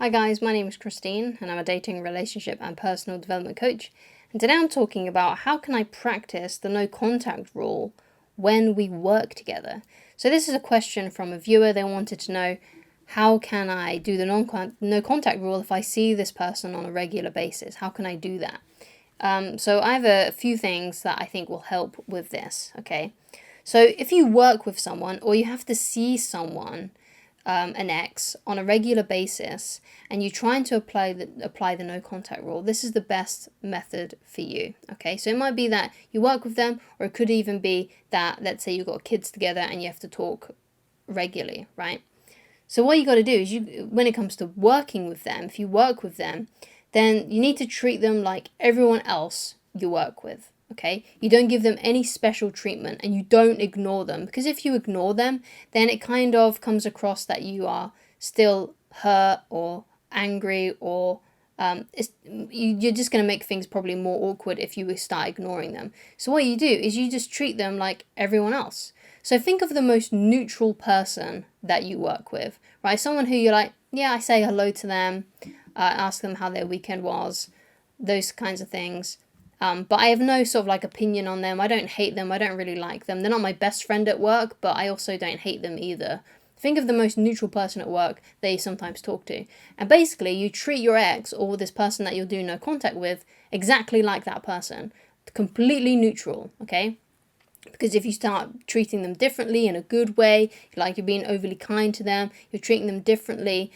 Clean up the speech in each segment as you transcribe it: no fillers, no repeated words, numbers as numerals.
Hi guys, my name is Christine and I'm a dating, relationship and personal development coach. And today I'm talking about how can I practice the no contact rule when we work together. So this is a question from a viewer. They wanted to know, how can I do the no contact rule if I see this person on a regular basis? How can I do that? So I have a few things that I think will help with this, okay? So if you work with someone or you have to see someone, an ex, on a regular basis, and you're trying to apply the no contact rule, this is the best method for you, okay? So it might be that you work with them, or it could even be that, let's say you've got kids together and you have to talk regularly, right? So what you got to do is, when it comes to working with them, if you work with them, then you need to treat them like everyone else you work with. Okay, you don't give them any special treatment and you don't ignore them, because if you ignore them, then it kind of comes across that you are still hurt or angry, or you're just going to make things probably more awkward if you start ignoring them. So what you do is you just treat them like everyone else. So think of the most neutral person that you work with, right? Someone who you're like, yeah, I say hello to them, ask them how their weekend was, those kinds of things. But I have no sort of like opinion on them. I don't hate them. I don't really like them. They're not my best friend at work, but I also don't hate them either. Think of the most neutral person at work that you sometimes talk to. And basically, you treat your ex or this person that you're doing no contact with exactly like that person. Completely neutral, okay? Because if you start treating them differently in a good way, like you're being overly kind to them, you're treating them differently,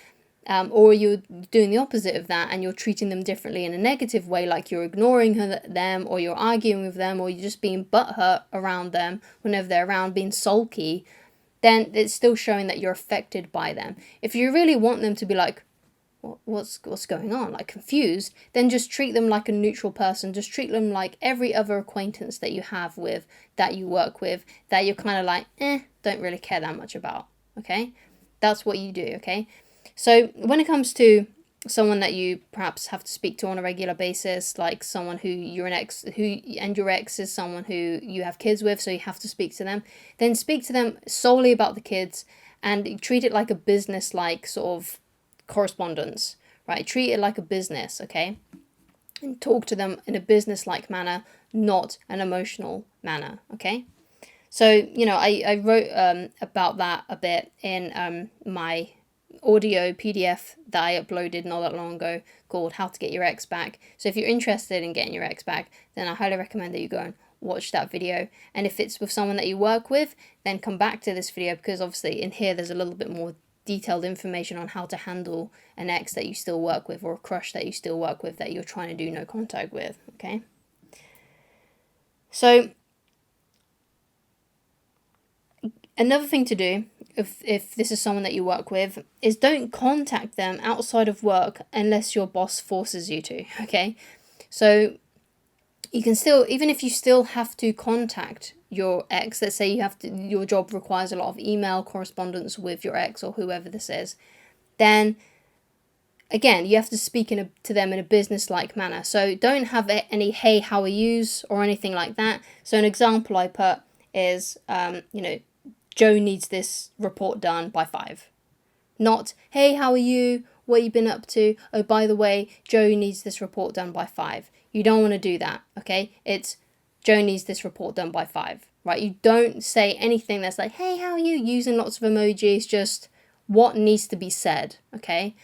or you're doing the opposite of that and you're treating them differently in a negative way, like you're ignoring them, or you're arguing with them, or you're just being butthurt around them whenever they're around, being sulky, then it's still showing that you're affected by them. If you really want them to be like, what's going on, like confused, then just treat them like a neutral person. Just treat them like every other acquaintance that you have with, that you work with, that you're kind of like, don't really care that much about, okay? That's what you do, okay? So when it comes to someone that you perhaps have to speak to on a regular basis, like someone who you're an ex, and your ex is someone who you have kids with, so you have to speak to them, then speak to them solely about the kids and treat it like a business-like sort of correspondence, right? Treat it like a business, okay? And talk to them in a business-like manner, not an emotional manner, okay? So, I wrote about that a bit in my audio PDF that I uploaded not that long ago, called How to Get Your Ex Back. So if you're interested in getting your ex back, then I highly recommend that you go and watch that video. And if it's with someone that you work with, then come back to this video, because obviously in here there's a little bit more detailed information on how to handle an ex that you still work with, or a crush that you still work with that you're trying to do no contact with, okay? So another thing to do, if this is someone that you work with, is don't contact them outside of work unless your boss forces you to, okay? So you can still, even if you still have to contact your ex, let's say your job requires a lot of email correspondence with your ex or whoever this is, then again, you have to speak to them in a business-like manner. So don't have any hey, how are yous or anything like that. So an example I put is, Joe needs this report done by 5. Not, hey, how are you? What you been up to? Oh, by the way, Joe needs this report done by 5. You don't want to do that, okay? It's, Joe needs this report done by 5, right? You don't say anything that's like, hey, how are you? Using lots of emojis, just what needs to be said, okay?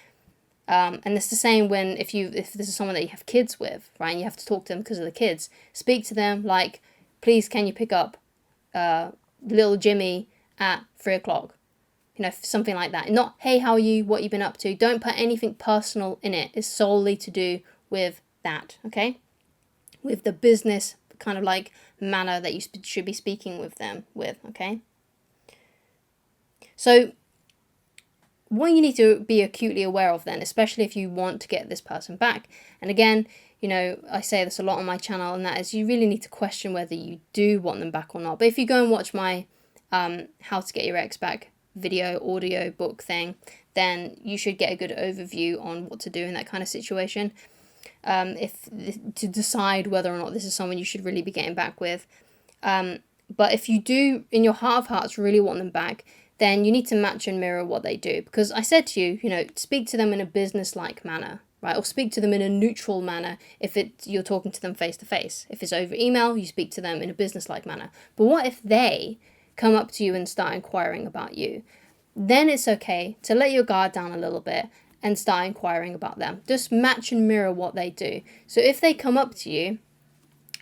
And it's the same when, if this is someone that you have kids with, right? And you have to talk to them because of the kids. Speak to them like, please, can you pick up little Jimmy at 3 o'clock, something like that. Not, hey, how are you, what you been up to. Don't put anything personal in it. It's solely to do with that, okay? With the business kind of like manner that you should be speaking with them with, okay? So what you need to be acutely aware of then, especially if you want to get this person back, and again, I say this a lot on my channel, and that is, you really need to question whether you do want them back or not. But if you go and watch my How to Get Your Ex Back video, audio book thing, then you should get a good overview on what to do in that kind of situation, to decide whether or not this is someone you should really be getting back with. But if you do, in your heart of hearts, really want them back, then you need to match and mirror what they do. Because I said to you, speak to them in a business-like manner, right? Or speak to them in a neutral manner if you're talking to them face to face. If it's over email, you speak to them in a business-like manner. But what if they come up to you and start inquiring about you? Then it's okay to let your guard down a little bit and start inquiring about them. Just match and mirror what they do. So if they come up to you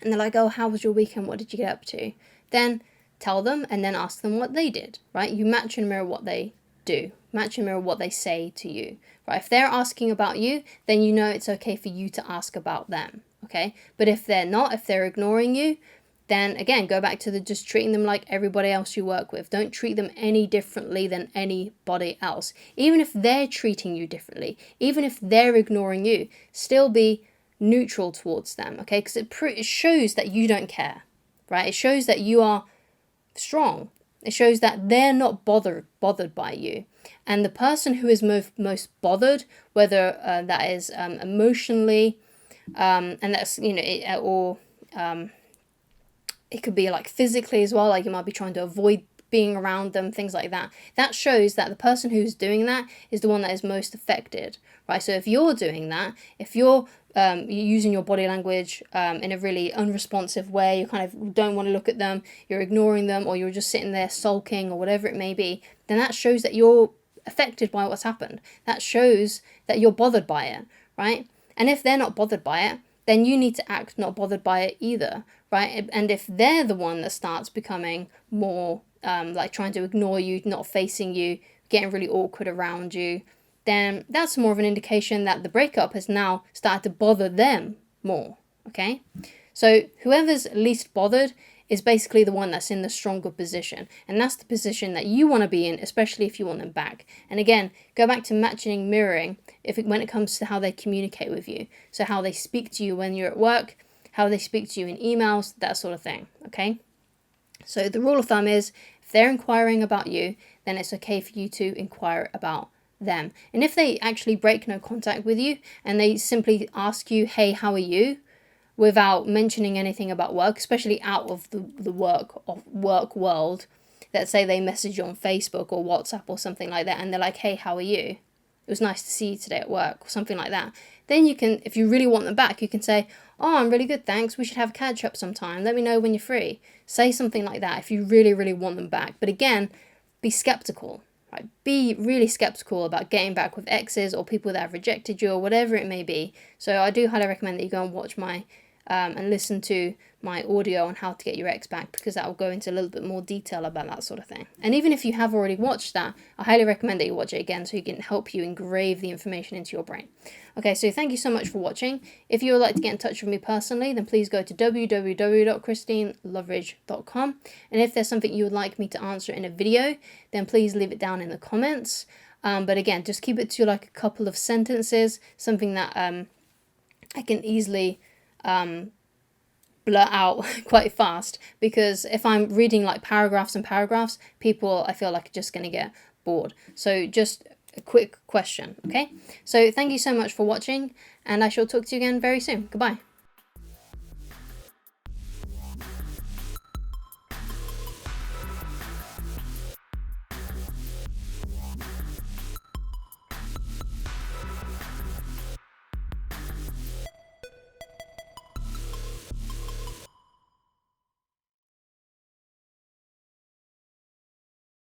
and they're like, oh, how was your weekend? What did you get up to? Then tell them and then ask them what they did, right? You match and mirror what they do. Match and mirror what they say to you, right? If they're asking about you, then you know it's okay for you to ask about them, okay? But if they're not, if they're ignoring you, then again, go back to just treating them like everybody else you work with. Don't treat them any differently than anybody else. Even if they're treating you differently, even if they're ignoring you, still be neutral towards them, okay? Because it shows that you don't care, right? It shows that you are strong. It shows that they're not bothered by you. And the person who is most bothered, whether that is emotionally, and that's, it could be like physically as well, like you might be trying to avoid being around them, things like that. That shows that the person who's doing that is the one that is most affected, right? So if you're doing that, if you're using your body language in a really unresponsive way, you kind of don't want to look at them, you're ignoring them, or you're just sitting there sulking or whatever it may be, then that shows that you're affected by what's happened. That shows that you're bothered by it, right? And if they're not bothered by it, then you need to act not bothered by it either, right? And if they're the one that starts becoming more like trying to ignore you, not facing you, getting really awkward around you, then that's more of an indication that the breakup has now started to bother them more, okay? So whoever's least bothered is basically the one that's in the stronger position. And that's the position that you want to be in, especially if you want them back. And again, go back to matching, mirroring, when it comes to how they communicate with you. So how they speak to you when you're at work, how they speak to you in emails, that sort of thing, okay? So the rule of thumb is, if they're inquiring about you, then it's okay for you to inquire about them. And if they actually break no contact with you and they simply ask you, hey, how are you? Without mentioning anything about work, especially out of the work world. Let's say they message you on Facebook or WhatsApp or something like that, and they're like, hey, how are you? It was nice to see you today at work, or something like that. Then you can, if you really want them back, you can say, oh, I'm really good, thanks. We should have a catch up sometime. Let me know when you're free. Say something like that if you really, really want them back. But again, be skeptical. Right? Be really skeptical about getting back with exes or people that have rejected you or whatever it may be. So I do highly recommend that you go and watch my and listen to my audio on how to get your ex back, because that will go into a little bit more detail about that sort of thing. And even if you have already watched that, I highly recommend that you watch it again so it can help you engrave the information into your brain. Okay, so thank you so much for watching. If you would like to get in touch with me personally, then please go to www.christineloveridge.com. And if there's something you would like me to answer in a video, then please leave it down in the comments. But again, just keep it to like a couple of sentences, something that I can easily blur out quite fast, because if I'm reading like paragraphs and paragraphs, people, I feel like, are just going to get bored. So just a quick question, okay? So thank you so much for watching, and I shall talk to you again very soon. Goodbye.